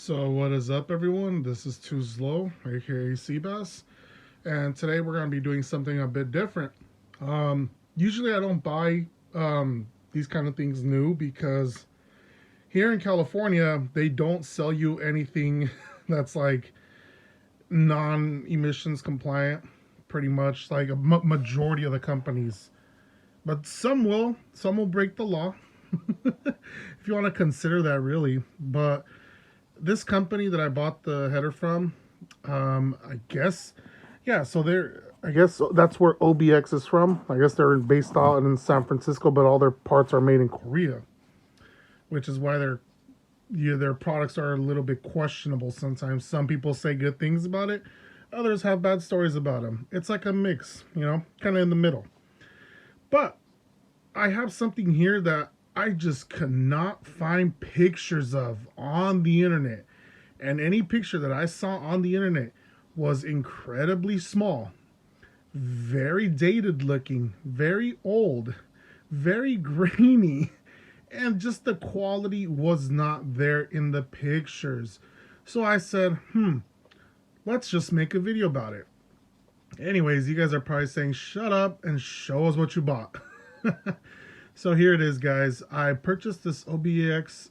So what is up, everyone? This is Too Slow, aka Seabass, and today we're going to be doing something a bit different. Usually I don't buy these kind of things new because here in California they don't sell you anything that's like non-emissions compliant, pretty much like a majority of the companies. But some will break the law, if you want to consider that, really. But this company that I bought the header from, I guess, yeah. So I guess that's where OBX is from. I guess they're based out in San Francisco, but all their parts are made in Korea, which is why their products are a little bit questionable sometimes. Some people say good things about it, others have bad stories about them. It's like a mix, kind of in the middle. But I have something here that I just cannot find pictures of on the internet. And any picture that I saw on the internet was incredibly small, very dated looking, very old, very grainy, and just the quality was not there in the pictures. So I said, let's just make a video about it. Anyways, you guys are probably saying, shut up and show us what you bought. So here it is, guys. I purchased this OBX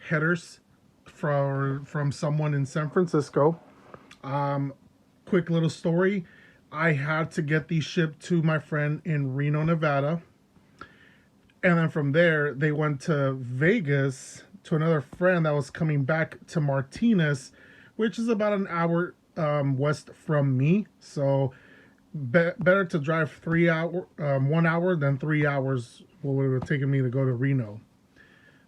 headers from someone in San Francisco. Quick little story. I had to get these shipped to my friend in Reno, Nevada. And then from there, they went to Vegas to another friend that was coming back to Martinez, which is about an hour west from me. So better to drive 1 hour than 3 hours what would have taken me to go to Reno.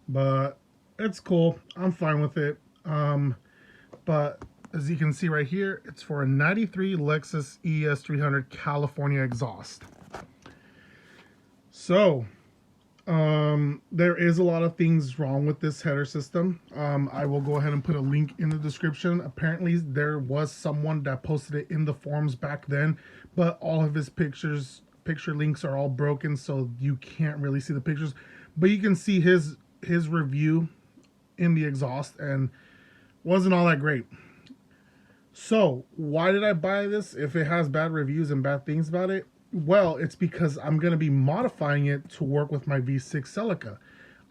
But it's cool, I'm fine with it. But as you can see right here, it's for a 93 Lexus ES300 California exhaust. So there is a lot of things wrong with this header system. I will go ahead and put a link in the description. Apparently there was someone that posted it in the forums back then, but all of his picture links are all broken, so you can't really see the pictures. But you can see his review in the exhaust, and wasn't all that great. So why did I buy this if it has bad reviews and bad things about it? Well, it's because I'm going to be modifying it to work with my V6 Celica.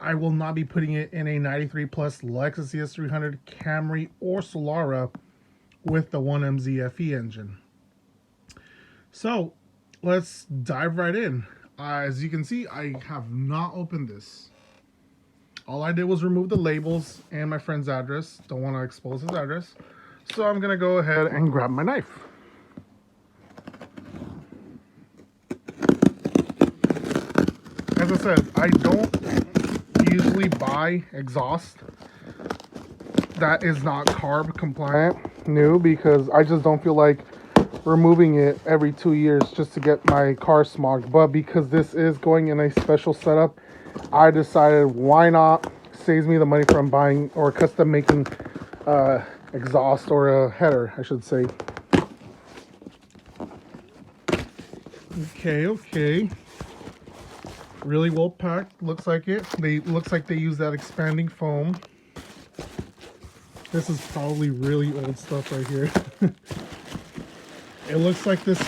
I will not be putting it in a 93 plus Lexus ES300, Camry, or Solara with the 1MZ-FE engine. So let's dive right in. As you can see, I have not opened this. All I did was remove the labels and my friend's address. Don't want to expose his address. So I'm going to go ahead and grab my knife. As I said, I don't usually buy exhaust that is not carb compliant new, because I just don't feel like removing it every 2 years just to get my car smogged. But because this is going in a special setup, I decided, why not? Saves me the money from buying or custom making exhaust, or a header, I should say. Okay. Really well packed, looks like it. Looks like they use that expanding foam. This is probably really old stuff right here. It looks like this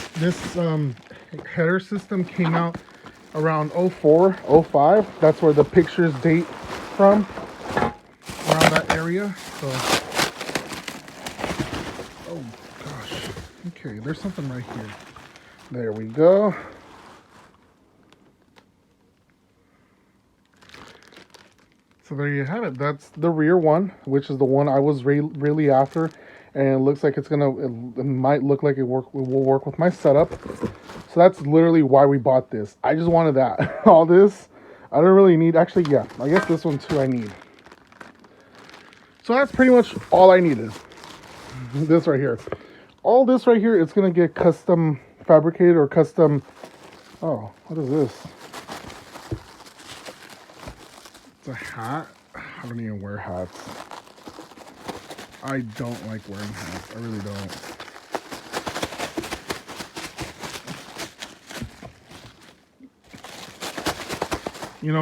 header system came out around 04, 05. That's where the pictures date from, around that area. So, oh gosh. Okay, there's something right here. There we go. So there you have it. That's the rear one, which is the one I was really after. And it looks like it might look like it will work with my setup. So that's literally why we bought this. I just wanted that. All this, I don't really need. Actually, yeah, I guess this one too I need. So that's pretty much all I needed. This right here. All this right here, it's going to get custom fabricated or custom. Oh, what is this? It's a hat. I don't even wear hats. I don't like wearing hats. I really don't.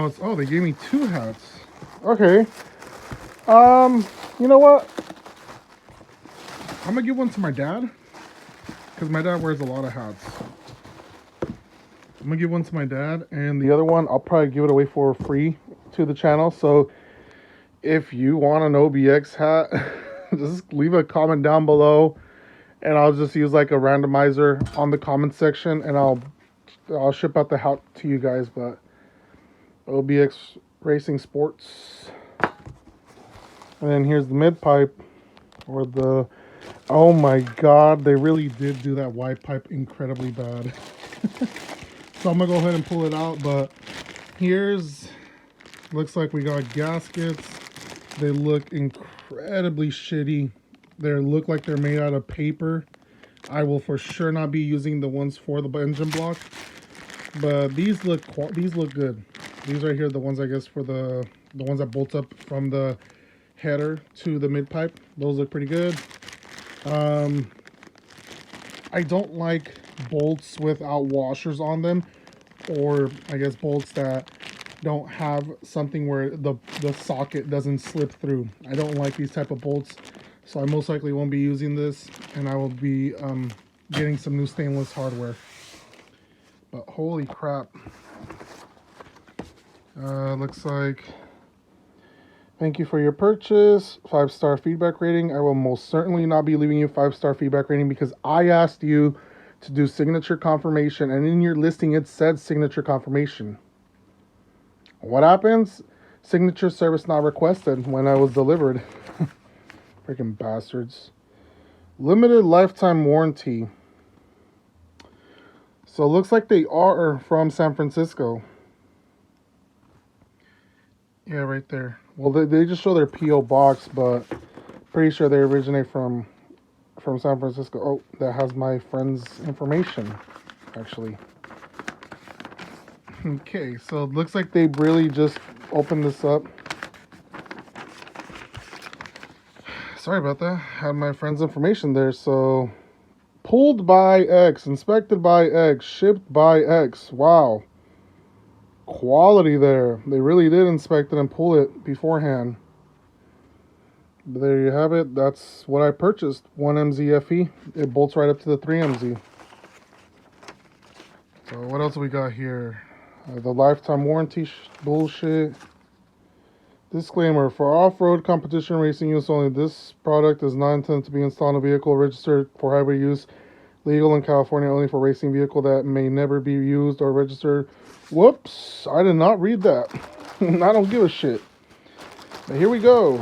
It's, oh, they gave me 2 hats. Okay. You know what? I'm gonna give one to my dad, because my dad wears a lot of hats. I'm gonna give one to my dad, and the other one I'll probably give it away for free to the channel. So if you want an OBX hat, just leave a comment down below, and I'll just use like a randomizer on the comment section, and I'll ship out the hat to you guys. But OBX Racing Sports, and then here's the mid pipe, or the, oh my god, they really did do that wide pipe incredibly bad. So I'm gonna go ahead and pull it out, but here's, looks like we got gaskets. They look incredibly shitty. They look like they're made out of paper. I will for sure not be using the ones for the engine block, but these look good. These right here, the ones I guess for the ones that bolt up from the header to the mid pipe. Those look pretty good. I don't like bolts without washers on them, or I guess bolts that don't have something where the socket doesn't slip through. I don't like these type of bolts, so I most likely won't be using this, and I will be getting some new stainless hardware. But holy crap. Looks like, thank you for your purchase, 5-star feedback rating. I will most certainly not be leaving you 5-star feedback rating because I asked you to do signature confirmation, and in your listing it said signature confirmation. What happens? Signature service not requested when I was delivered. Freaking bastards. Limited lifetime warranty. So it looks like they are from San Francisco. Yeah, right there. Well, they just show their P.O. box, but pretty sure they originate from San Francisco. Oh, that has my friend's information, actually. Okay, so it looks like they really just opened this up. Sorry about that. Had my friend's information there. So, pulled by X, inspected by X, shipped by X. Wow. Quality there. They really did inspect it and pull it beforehand. But there you have it. That's what I purchased. 1MZ-FE. It bolts right up to the 3MZ. So what else we got here? The lifetime warranty bullshit. Disclaimer, for off-road competition racing use only, this product is not intended to be installed in a vehicle registered for highway use, legal in California only for racing vehicle that may never be used or registered. Whoops, I did not read that. I don't give a shit. But here we go.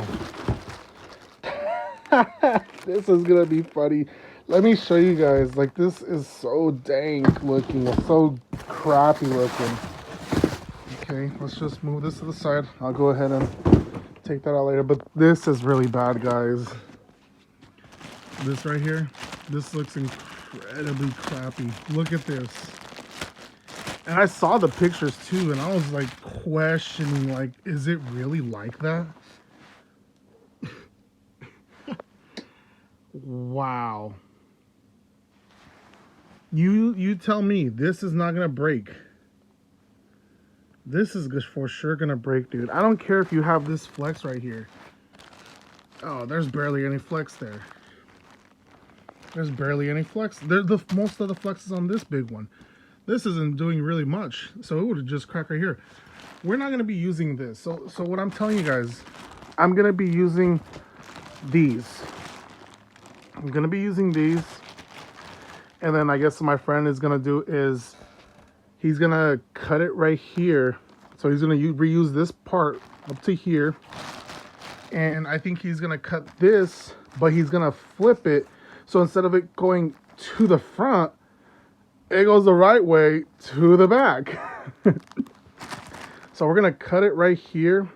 This is gonna be funny. Let me show you guys. Like, this is so dank looking. It's so crappy looking. Okay, let's just move this to the side. I'll go ahead and take that out later. But this is really bad, guys. This right here, this looks incredibly crappy. Look at this. And I saw the pictures too, and I was like questioning, like, is it really like that? Wow. You tell me this is not gonna break. This is for sure gonna break, dude. I don't care if you have this flex right here. Oh, there's barely any flex there. There's barely any flex. Most of the flex is on this big one. This isn't doing really much, so it would have just cracked right here. We're not gonna be using this. So what I'm telling you guys, I'm gonna be using these. I'm gonna be using these, and then I guess my friend is gonna do is he's gonna cut it right here. So he's gonna reuse this part up to here, and I think he's gonna cut this, but he's gonna flip it. So instead of it going to the front, it goes the right way to the back. So we're gonna cut it right here,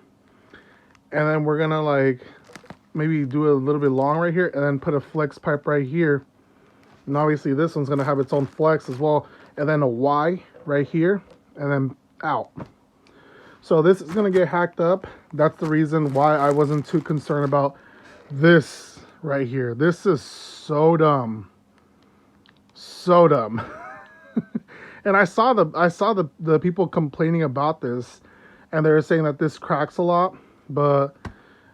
and then we're gonna like maybe do it a little bit long right here, and then put a flex pipe right here. And obviously this one's gonna have its own flex as well, and then a Y right here, and then out. So this is gonna get hacked up. That's the reason why I wasn't too concerned about this right here. This is so dumb. So dumb. And I saw the people complaining about this, and they were saying that this cracks a lot, but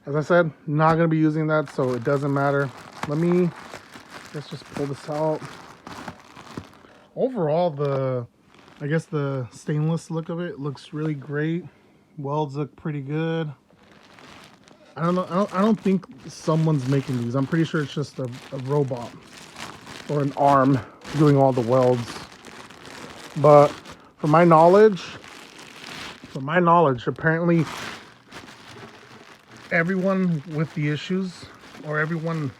As I said, not going to be using that, so it doesn't matter. Let's just pull this out. Overall, I guess the stainless look of it looks really great. Welds look pretty good. I don't know. I don't think someone's making these. I'm pretty sure it's just a robot or an arm doing all the welds. But from my knowledge, apparently everyone with the issues, or everyone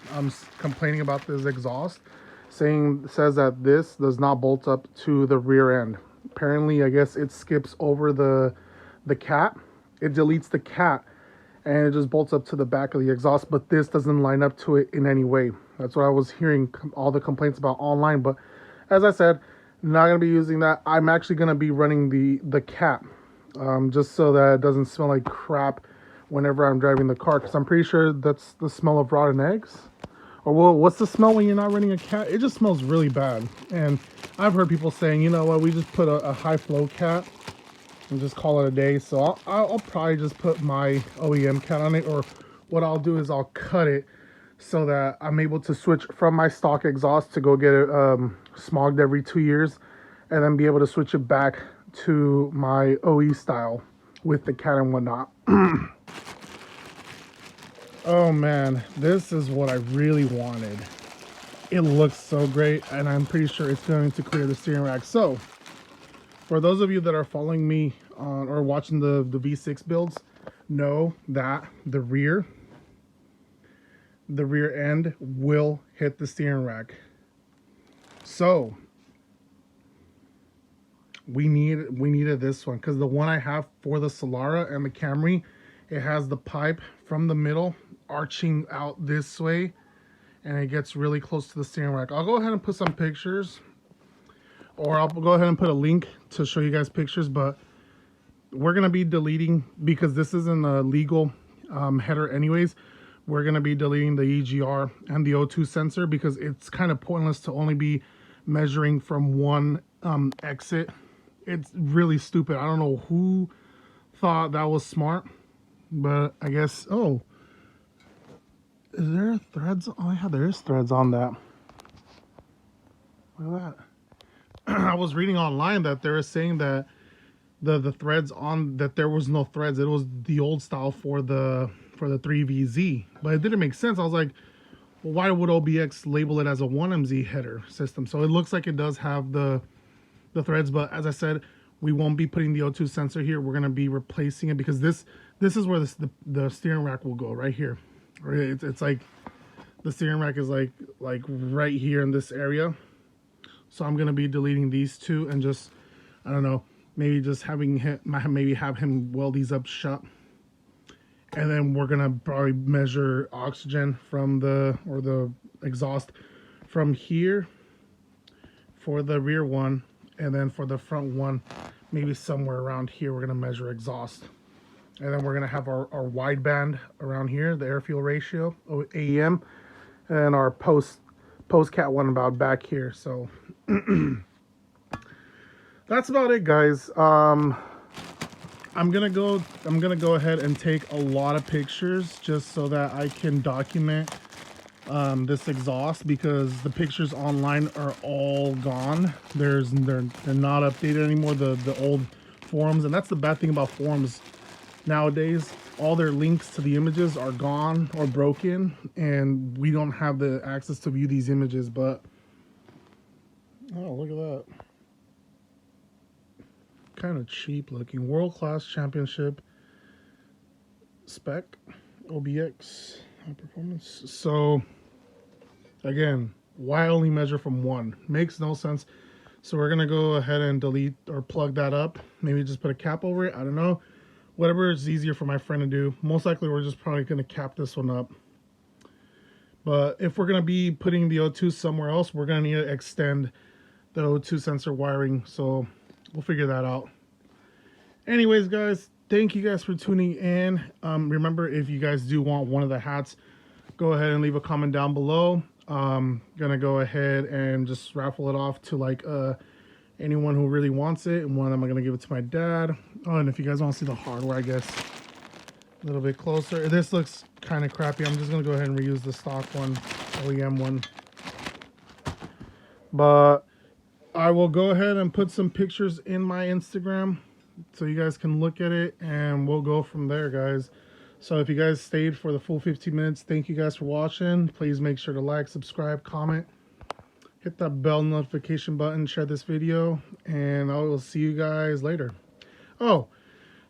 complaining about this exhaust, says that this does not bolt up to the rear end. Apparently, I guess it skips over the cat. It deletes the cat and it just bolts up to the back of the exhaust, but this doesn't line up to it in any way. That's what I was hearing all the complaints about online. But as I said, not going to be using that. I'm actually going to be running the cat, just so that it doesn't smell like crap whenever I'm driving the car, because I'm pretty sure that's the smell of rotten eggs. Or well, what's the smell when you're not running a cat? It just smells really bad. And I've heard people saying, you know what, we just put a high flow cat and just call it a day. So I'll probably just put my OEM cat on it, or what I'll do is I'll cut it so that I'm able to switch from my stock exhaust to go get it smogged every 2 years, and then be able to switch it back to my OE style with the cat and whatnot. Oh man, this is what I really wanted. It looks so great, and I'm pretty sure it's going to clear the steering rack. So for those of you that are following me on or watching the V6 builds, know that the rear end will hit the steering rack. So we needed this one, because the one I have for the Solara and the Camry, it has the pipe from the middle arching out this way, and it gets really close to the steering rack. I'll go ahead and put some pictures, or I'll go ahead and put a link to show you guys pictures, but we're going to be deleting, because this isn't a legal header anyways, we're going to be deleting the EGR and the O2 sensor, because it's kind of pointless to only be measuring from one exit. It's really stupid. I don't know who thought that was smart, but I guess, oh, is there threads? Oh yeah, there is threads on that. Look at that. I was reading online that they were saying that the threads on that, there was no threads. It was the old style for the 3VZ, but it didn't make sense. I was like, well, why would OBX label it as a 1MZ header system? So it looks like it does have the threads, but as I said, we won't be putting the O2 sensor here. We're going to be replacing it, because this is where the steering rack will go, right here. It's like the steering rack is like right here in this area. So I'm going to be deleting these two, and just, I don't know, maybe just having him, maybe have him weld these up shut. And then we're going to probably measure oxygen from the exhaust from here for the rear one, and then for the front one, maybe somewhere around here, we're going to measure exhaust. And then we're going to have our wideband around here, the air fuel ratio, AEM, and our post cat one about back here. So that's about it, guys. I'm gonna go ahead and take a lot of pictures, just so that I can document this exhaust, because the pictures online are all gone. They're not updated anymore, the old forums. And that's the bad thing about forums nowadays. All their links to the images are gone or broken, and we don't have the access to view these images. But oh, look at that, kind of cheap looking. World class championship spec OBX high performance. So again, why only measure from one? Makes no sense. So we're gonna go ahead and delete or plug that up, maybe just put a cap over it. I don't know, whatever is easier for my friend to do. Most likely we're just probably gonna cap this one up. But if we're gonna be putting the O2 somewhere else, we're gonna need to extend the O2 sensor wiring, so we'll figure that out. Anyways, guys, thank you guys for tuning in. Remember, if you guys do want one of the hats, go ahead and leave a comment down below. Gonna go ahead and just raffle it off to like anyone who really wants it, and one I'm gonna give it to my dad. Oh, and if you guys want to see the hardware, I guess a little bit closer, this looks kind of crappy. I'm just gonna go ahead and reuse the stock one, OEM one. But I will go ahead and put some pictures in my Instagram so you guys can look at it, and we'll go from there, guys. So if you guys stayed for the full 15 minutes, thank you guys for watching. Please make sure to like, subscribe, comment, hit that bell notification button, share this video, and I will see you guys later. Oh,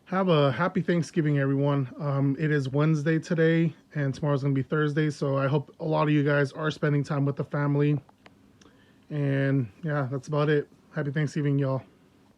have a happy Thanksgiving, everyone. It is Wednesday today, and tomorrow's gonna be Thursday, so I hope a lot of you guys are spending time with the family. And yeah, that's about it. Happy Thanksgiving, y'all.